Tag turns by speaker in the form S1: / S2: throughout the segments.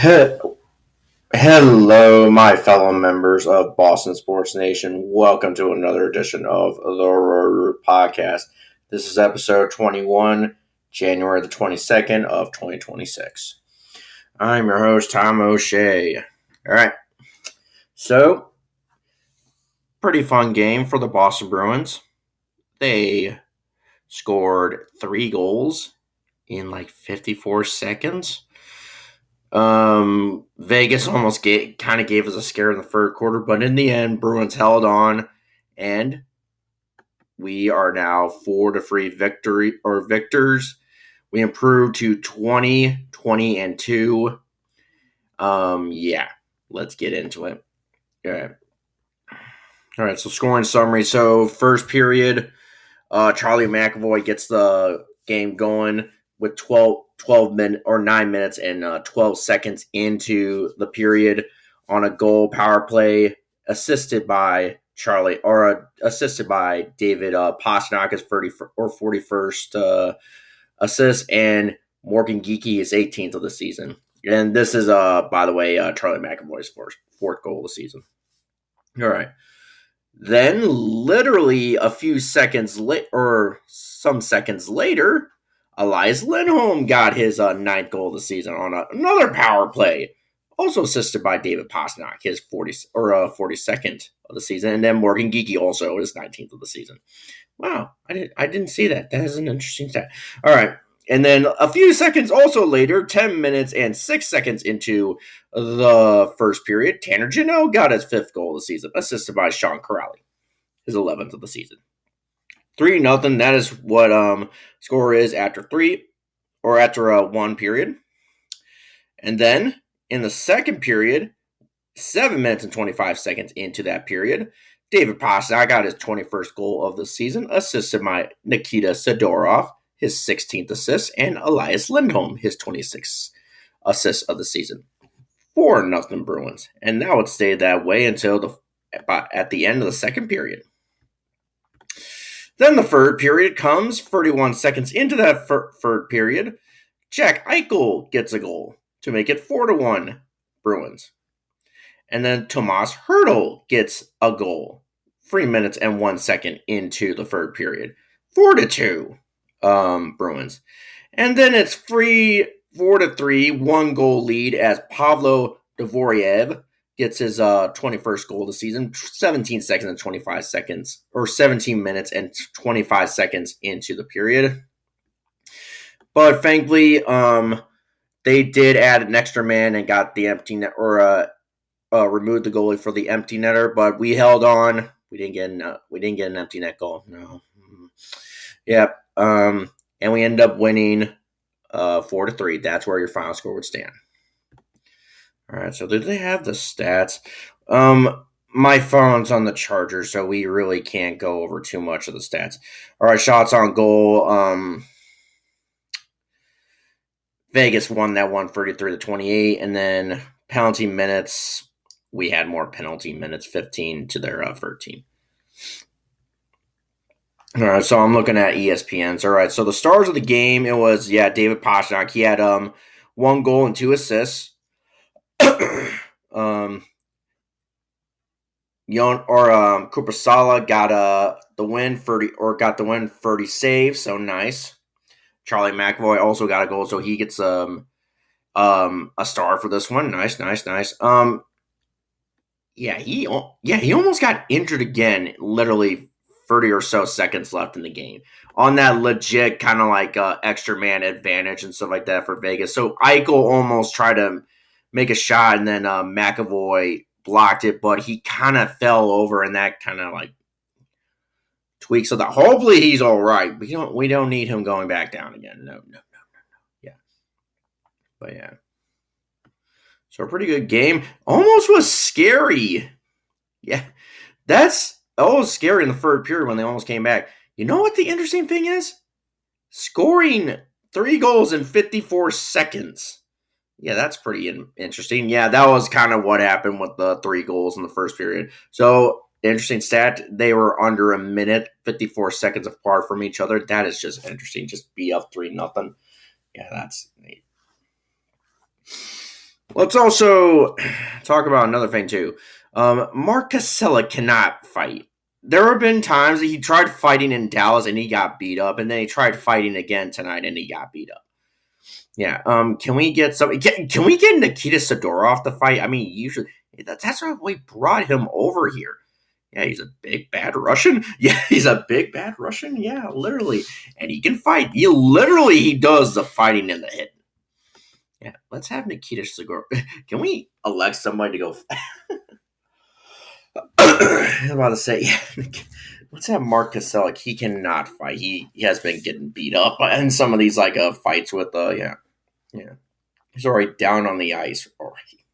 S1: He- Hello, my fellow members of Boston Sports Nation. Welcome to another edition of the Road Podcast. This is episode 21, January the 22nd of 2026. I'm your host, Tom O'Shea. All right. So, pretty fun game for the Boston Bruins. They scored 3 goals in like 54 seconds. Vegas almost kind of gave us a scare in the third quarter, but in the end, Bruins held on, and we are now 4-3 victors. We improved to 20-20-2. Yeah, let's get into it. All right. So scoring summary. So first period, Charlie McAvoy gets the game going with 12 minutes or 9 minutes and 12 seconds into the period on a goal power play assisted by David Pastrnak's 41st assist, and Morgan Geekie is 18th of the season. And this is by the way, Charlie McAvoy's fourth goal of the season. All right. Then, literally a few seconds some seconds later, Elias Lindholm got his ninth goal of the season on another power play, also assisted by David Pastrnak, his 42nd of the season, and then Morgan Geekie also his 19th of the season. Wow, I didn't see that. That is an interesting stat. All right. And then a few seconds also later, 10 minutes and 6 seconds into the first period, Tanner Jeannot got his 5th goal of the season, assisted by Sean Corrali, his 11th of the season. 3-0. That is what score is after one period. And then in the second period, 7 minutes and 25 seconds into that period, David Pastrnak got his 21st goal of the season, assisted by Nikita Zadorov, his 16th assist, and Elias Lindholm, his 26th assist of the season. 4-0 Bruins. And that would stay that way until at the end of the second period. Then the third period comes, 31 seconds into that third period. Jack Eichel gets a goal to make it 4-1 Bruins. And then Tomas Hertl gets a goal 3 minutes and 1 second into the third period. 4-2 Bruins. And then it's 4-3, 1-goal lead as Pavlo Dvoriev gets his 21st goal of the season, 17 seconds and 25 seconds, or 17 minutes and 25 seconds into the period. But thankfully, they did add an extra man and got the empty net, or removed the goalie for the empty netter, but we held on. We didn't get an empty net goal. No. Yep. And we ended up winning 4-3. That's where your final score would stand. All right. So did they have the stats? My phone's on the charger, so we really can't go over too much of the stats. All right. Shots on goal. Vegas won that one 33-28, and then penalty minutes. We had more penalty minutes, 15 to their 13. All right, so I'm looking at ESPN's. All right, so the stars of the game, it was, David Pastrnak. He had 1 goal and 2 assists. Kupasala got the win 30 saves, so nice. Charlie McAvoy also got a goal, so he gets a star for this one. Nice. He almost got injured again. Literally 30 or so seconds left in the game on that legit kind of like extra man advantage and stuff like that for Vegas. So Eichel almost tried to make a shot, and then McAvoy blocked it, but he kind of fell over, and that kind of like tweaks of that. Hopefully he's all right. We don't need him going back down again. No. Yeah. But yeah. So a pretty good game. Almost was scary. Yeah. That's scary in the third period when they almost came back. You know what the interesting thing is? Scoring 3 goals in 54 seconds. Yeah, that's pretty interesting. Yeah, that was kind of what happened with the 3 goals in the first period. So, interesting stat. They were under a minute, 54 seconds apart from each other. That is just interesting. Just be up 3-0. Yeah, that's neat. Let's also talk about another thing too. Mark Casella cannot fight. There have been times that he tried fighting in Dallas and he got beat up, and then he tried fighting again tonight and he got beat up. Yeah. Can we get some? Can we get Nikita Sidorov to fight? I mean, usually that's why we brought him over here. Yeah, he's a big bad Russian. Yeah, he's a big bad Russian. Yeah, literally, and he can fight. He does the fighting in the hit. Yeah, let's have Nikita Sidorov. Can we elect somebody to go? I'm about to say, yeah. Let's have Mark Kaselik. He cannot fight. He has been getting beat up in some of these fights with yeah. He's already down on the ice already.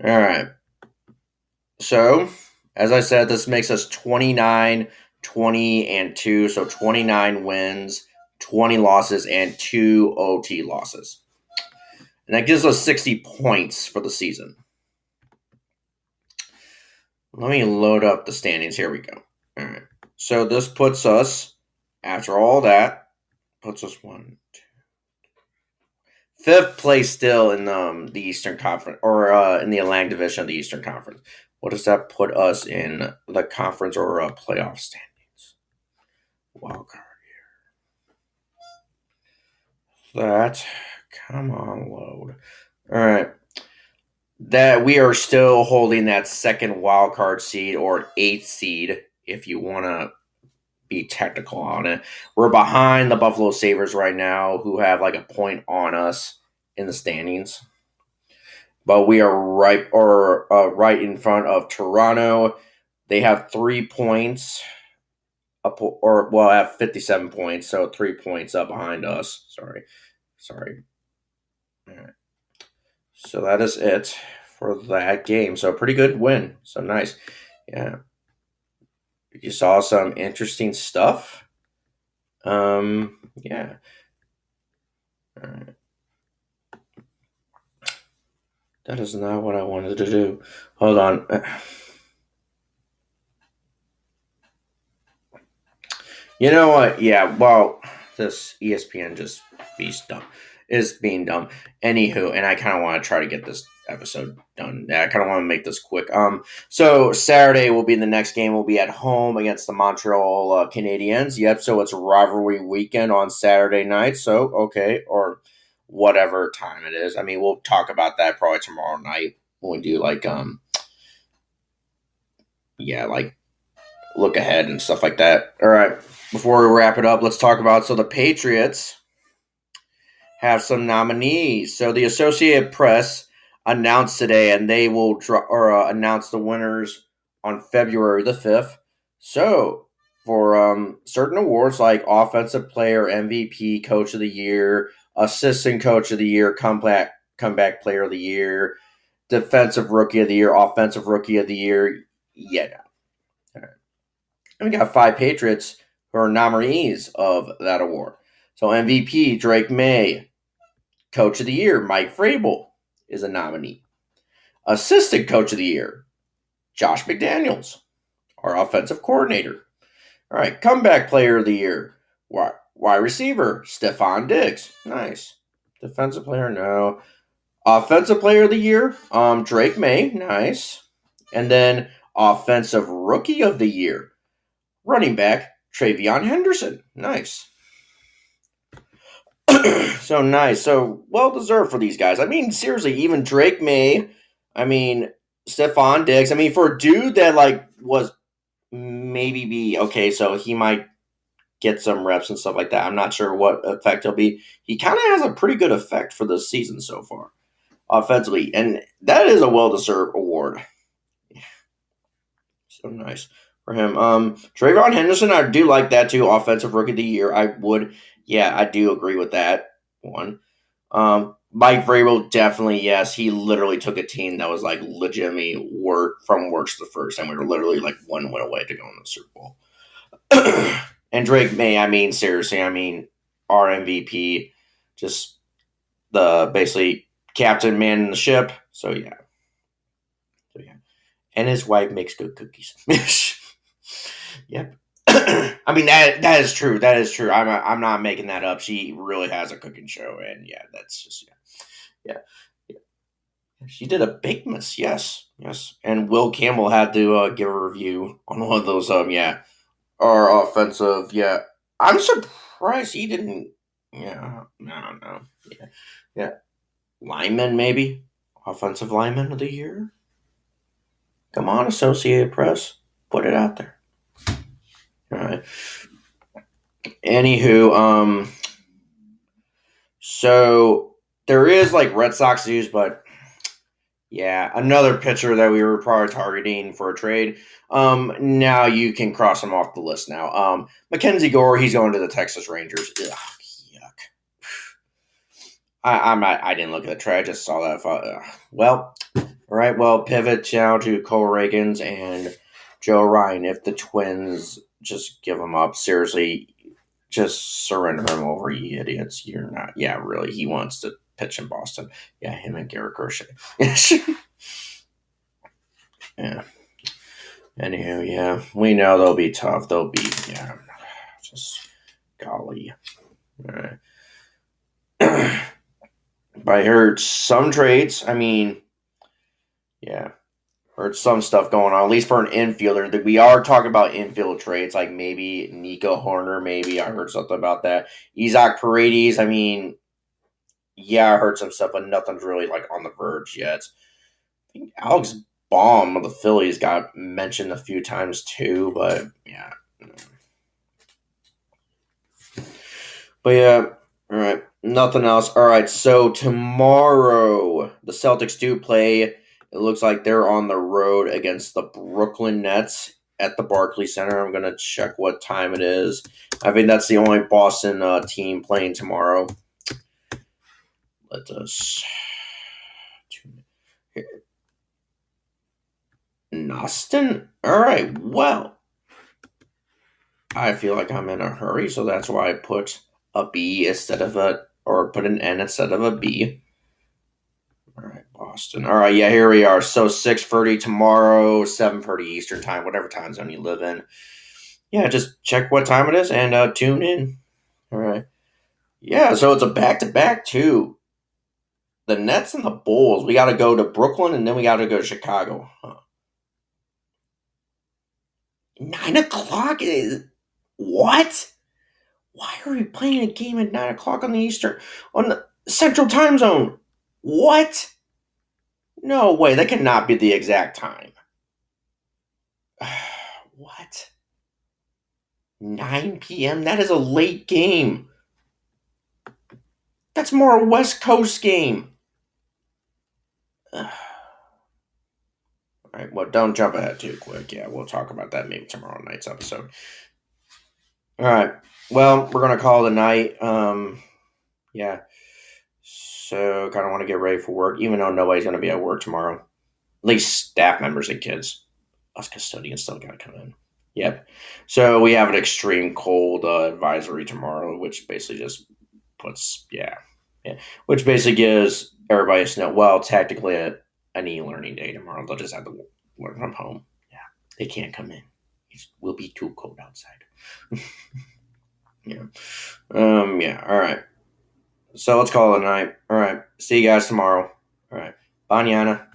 S1: All right. So, as I said, this makes us 29, 20, and 2. So 29 wins, 20 losses, and 2 OT losses. And that gives us 60 points for the season. Let me load up the standings. Here we go. All right. So this puts us, after all that, puts us 1, 2, 5th place still in the Eastern Conference, or in the Atlantic Division of the Eastern Conference. What does that put us in the conference or playoff standings? Wild card here. That, come on, load. All right. That we are still holding that second wild card seed or 8th seed, if you want to be technical on it. We're behind the Buffalo Sabres right now, who have like a point on us in the standings. But we are right in front of Toronto. They have 3 points, I have 57 points, so 3 points up behind us. Sorry. All right. So that is it for that game. So pretty good win. So nice. Yeah. You saw some interesting stuff. Yeah. All right. That is not what I wanted to do. Hold on. You know what? Yeah, well, this ESPN just is being dumb. Anywho, and I kind of want to try to get this episode done. Yeah, I kind of want to make this quick. So Saturday will be the next game. Will be at home against the Montreal Canadiens. Yep. So it's a rivalry weekend on Saturday night. So okay, or whatever time it is. I mean, we'll talk about that probably tomorrow night when we do like look ahead and stuff like that. All right. Before we wrap it up, let's talk about the Patriots have some nominees. So the Associated Press announced today, and they will announce the winners on February the 5th. So for certain awards like Offensive Player, MVP, Coach of the Year, Assistant Coach of the Year, Comeback Player of the Year, Defensive Rookie of the Year, Offensive Rookie of the Year. Yeah. All right. And we got 5 Patriots who are nominees of that award. So MVP, Drake May. Coach of the Year, Mike Vrabel is a nominee. Assistant Coach of the Year, Josh McDaniels, our offensive coordinator. All right, Comeback Player of the Year, wide receiver, Stephon Diggs. Nice. Defensive player, no. Offensive Player of the Year, Drake May. Nice. And then Offensive Rookie of the Year, running back, Travion Henderson. Nice. So nice. So well deserved for these guys. I mean, seriously, even Drake May, I mean, Stephon Diggs. I mean, for a dude that was maybe be okay, so he might get some reps and stuff like that. I'm not sure what effect he'll be. He kind of has a pretty good effect for this season so far, offensively, and that is a well deserved award. So nice for him. Trayvon Henderson, I do like that too. Offensive Rookie of the Year. I do agree with that one. Mike Vrabel, definitely, yes. He literally took a team that was legitimately from worst to first, and we were literally 1 win away to go in the Super Bowl. And Drake May, I mean, seriously, our MVP, just the basically captain man in the ship. So yeah. And his wife makes good cookies. Yep. I mean that is true. That is true. I'm not making that up. She really has a cooking show, and yeah, that's just Yeah. She did a big miss. Yes. Yes. And Will Campbell had to give a review on one of those. Our offensive. Yeah. I'm surprised he didn't. Yeah. I don't know. Yeah. Yeah. Lineman, maybe offensive lineman of the year. Come on, Associated Press, put it out there. All right. Anywho, so there is like Red Sox news, but yeah, another pitcher that we were probably targeting for a trade. Now you can cross him off the list now. Mackenzie Gore, he's going to the Texas Rangers. Ugh, yuck. I didn't look at the trade. I just saw that. Well, all right. Well, pivot now to Cole Reagans and Joe Ryan. If the Twins just give him up, seriously, just surrender him over, you idiots. You're not. Yeah, really. He wants to pitch in Boston. Yeah, him and Garrett Crochet. Yeah. Anywho, yeah, we know they'll be tough. They'll be, yeah, just golly. All right. But I heard some trades. I mean, yeah, heard some stuff going on, at least for an infielder. That we are talking about infield trades, like maybe Nico Horner, maybe. I heard something about that. Isaac Paredes, I mean, yeah, I heard some stuff, but nothing's really like on the verge yet. I think Alex Baum of the Phillies got mentioned a few times too, but yeah. But yeah, all right. Nothing else. All right. So tomorrow, the Celtics do play. It looks like they're on the road against the Brooklyn Nets at the Barclays Center. I'm gonna check what time it is. I think that's the only Boston team playing tomorrow. Let us. Noston. All right. Well, I feel like I'm in a hurry, so that's why I put a B instead of or put an N instead of a B. All right, Boston. All right, yeah, here we are. So 6:30 tomorrow, 7:30 Eastern time, whatever time zone you live in. Yeah, just check what time it is and tune in. All right. Yeah, so it's a back-to-back too. The Nets and the Bulls. We got to go to Brooklyn and then we got to go to Chicago. Huh. 9 o'clock is what? Why are we playing a game at 9 o'clock on the Eastern on the Central Time Zone? What? No way. That cannot be the exact time. What? 9 p.m.? That is a late game. That's more a West Coast game. All right, well, don't jump ahead too quick. Yeah, we'll talk about that maybe tomorrow night's episode. All right. Well, we're gonna call it a night. Yeah. So, kind of want to get ready for work, even though nobody's gonna be at work tomorrow. At least staff members and kids. Us custodians still gotta come in. Yep. So we have an extreme cold advisory tomorrow, which basically just puts which basically gives everybody a snow. Well, technically an e-learning day tomorrow. They'll just have to learn from home. Yeah, they can't come in. It will be too cold outside. Yeah. Yeah. All right. So let's call it a night. All right. See you guys tomorrow. All right. Bye, Yana.